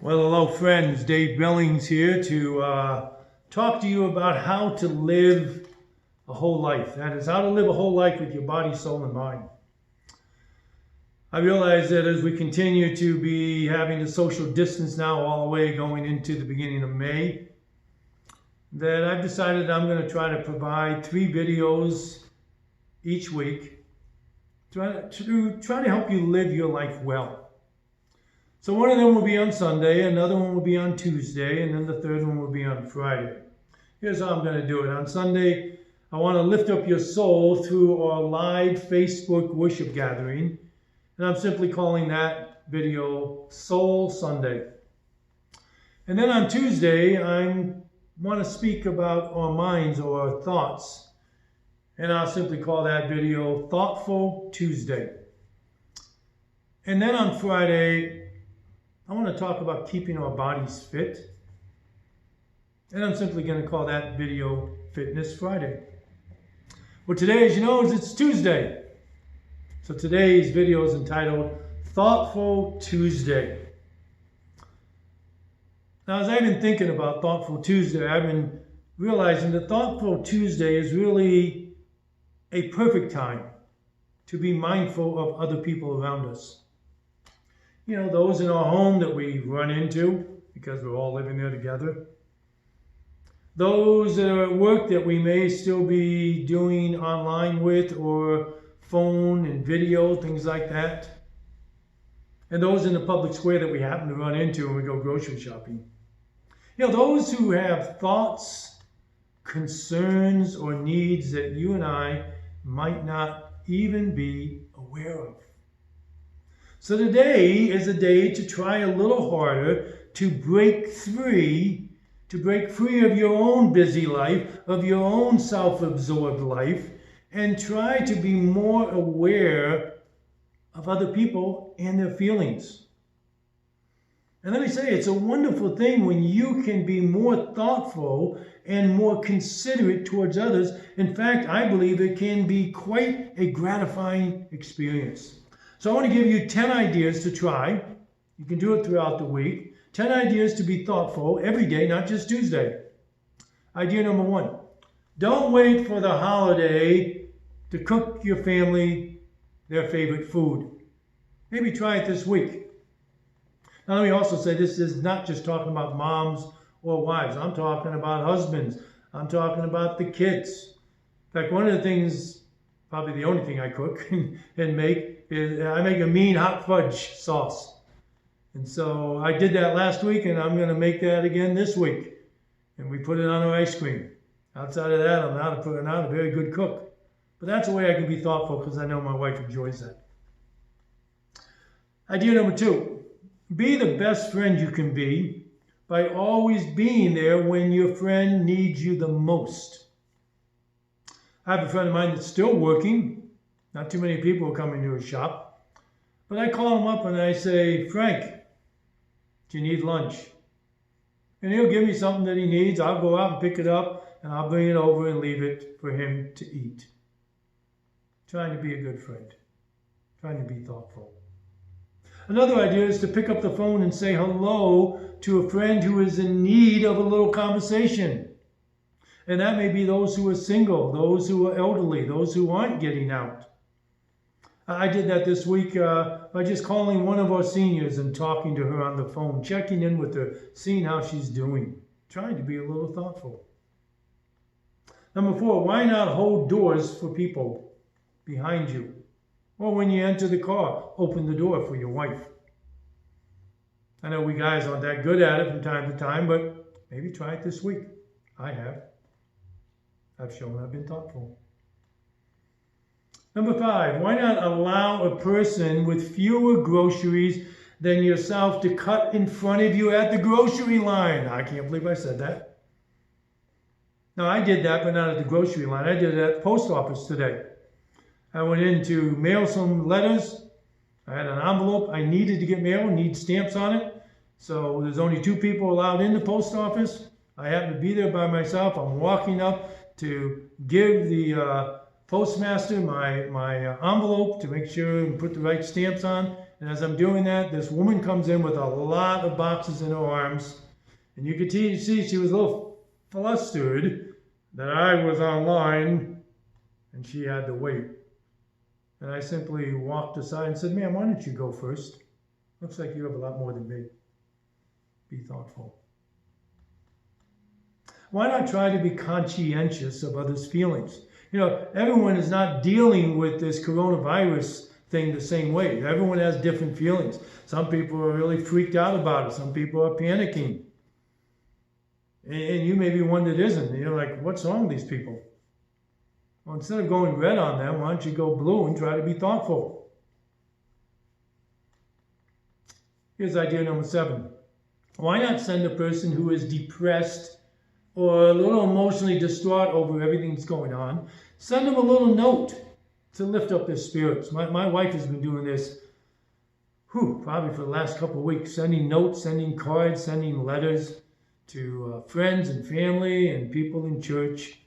Well, hello, friends. Dave Billings here to talk to you about how to live a whole life. That is, how to live a whole life with your body, soul, and mind. I realize that as we continue to be having the social distance now all the way going into the beginning of May, that I've decided I'm going to try to provide 3 videos each week to try to help you live your life well. So one of them will be on Sunday, another one will be on Tuesday, and then the third one will be on Friday. Here's how I'm going to do it. On Sunday, I want to lift up your soul through our live Facebook worship gathering. And I'm simply calling that video Soul Sunday. And then on Tuesday, I want to speak about our minds or our thoughts. And I'll simply call that video Thoughtful Tuesday. And then on Friday, I want to talk about keeping our bodies fit. And I'm simply going to call that video Fitness Friday. Well, today, as you know, it's Tuesday. So today's video is entitled Thoughtful Tuesday. Now, as I've been thinking about Thoughtful Tuesday, I've been realizing that Thoughtful Tuesday is really a perfect time to be mindful of other people around us. You know, those in our home that we run into because we're all living there together. Those that are at work that we may still be doing online with, or phone and video, things like that. And those in the public square that we happen to run into when we go grocery shopping. You know, those who have thoughts, concerns, or needs that you and I might not even be aware of. So today is a day to try a little harder to break free of your own busy life, of your own self-absorbed life, and try to be more aware of other people and their feelings. And let me say, it's a wonderful thing when you can be more thoughtful and more considerate towards others. In fact, I believe it can be quite a gratifying experience. So I want to give you 10 ideas to try. You can do it throughout the week. 10 ideas to be thoughtful every day, not just Tuesday. Idea number 1. Don't wait for the holiday to cook your family their favorite food. Maybe try it this week. Now let me also say, this is not just talking about moms or wives. I'm talking about husbands. I'm talking about the kids. In fact, one of the things, probably the only thing I cook and make, is I make a mean hot fudge sauce. And so I did that last week, and I'm going to make that again this week. And we put it on our ice cream. Outside of that, I'm not a very good cook. But that's a way I can be thoughtful, because I know my wife enjoys that. Idea number 2. Be the best friend you can be by always being there when your friend needs you the most. I have a friend of mine that's still working. Not too many people come into his shop. But I call him up and I say, Frank, do you need lunch? And he'll give me something that he needs. I'll go out and pick it up, and I'll bring it over and leave it for him to eat. Trying to be a good friend. Trying to be thoughtful. Another idea is to pick up the phone and say hello to a friend who is in need of a little conversation. And that may be those who are single, those who are elderly, those who aren't getting out. I did that this week by just calling one of our seniors and talking to her on the phone, checking in with her, seeing how she's doing, trying to be a little thoughtful. Number 4, why not hold doors for people behind you? Or when you enter the car, open the door for your wife. I know we guys aren't that good at it from time to time, but maybe try it this week. I have. I've shown I've been thoughtful. Number 5, why not allow a person with fewer groceries than yourself to cut in front of you at the grocery line? I can't believe I said that. No, I did that, but not at the grocery line. I did it at the post office today. I went in to mail some letters. I had an envelope I needed to get mailed, need stamps on it. So there's only 2 people allowed in the post office. I happened to be there by myself. I'm walking up to give the postmaster my envelope to make sure and put the right stamps on. And as I'm doing that, this woman comes in with a lot of boxes in her arms. And you could see she was a little flustered that I was online and she had to wait. And I simply walked aside and said, "Ma'am, why don't you go first? Looks like you have a lot more than me. Be thoughtful." Why not try to be conscientious of others' feelings? You know, everyone is not dealing with this coronavirus thing the same way. Everyone has different feelings. Some people are really freaked out about it. Some people are panicking. And you may be one that isn't. You're like, what's wrong with these people? Well, instead of going red on them, why don't you go blue and try to be thoughtful? Here's idea number 7. Why not send a person who is depressed or a little emotionally distraught over everything that's going on, send them a little note to lift up their spirits. My wife has been doing this, probably for the last couple of weeks, sending notes, sending cards, sending letters to friends and family and people in church,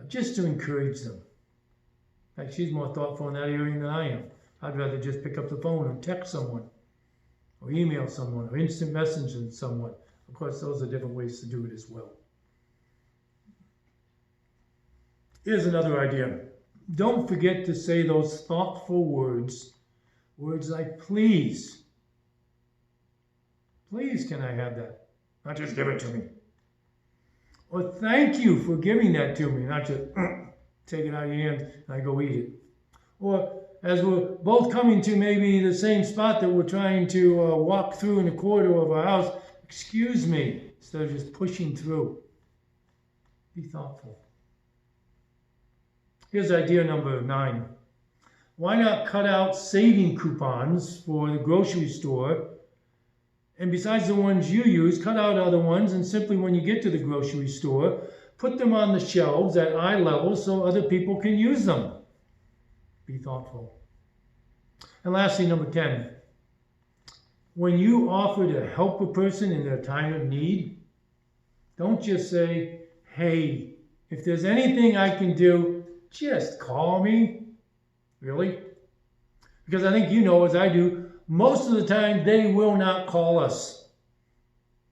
just to encourage them. In fact, she's more thoughtful in that area than I am. I'd rather just pick up the phone and text someone, or email someone, or instant message someone. Of course, those are different ways to do it as well. Here's another idea. Don't forget to say those thoughtful words. Words like, please. Please, can I have that? Not just give it to me. Or thank you for giving that to me. Not just take it out of your hand and I go eat it. Or as we're both coming to maybe the same spot that we're trying to walk through in the corridor of our house, excuse me, instead of just pushing through. Be thoughtful. Here's idea number 9. Why not cut out saving coupons for the grocery store? And besides the ones you use, cut out other ones, and simply when you get to the grocery store, put them on the shelves at eye level so other people can use them. Be thoughtful. And lastly, number 10. When you offer to help a person in their time of need, don't just say, "Hey, if there's anything I can do, just call me." Really? Because I think you know, as I do, most of the time they will not call us.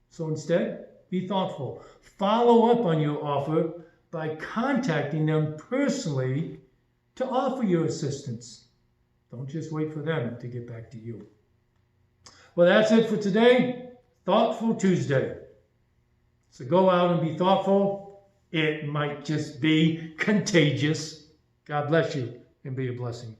So instead, be thoughtful. Follow up on your offer by contacting them personally to offer your assistance. Don't just wait for them to get back to you. Well, that's it for today. Thoughtful Tuesday. So go out and be thoughtful. It might just be contagious. God bless you and be a blessing.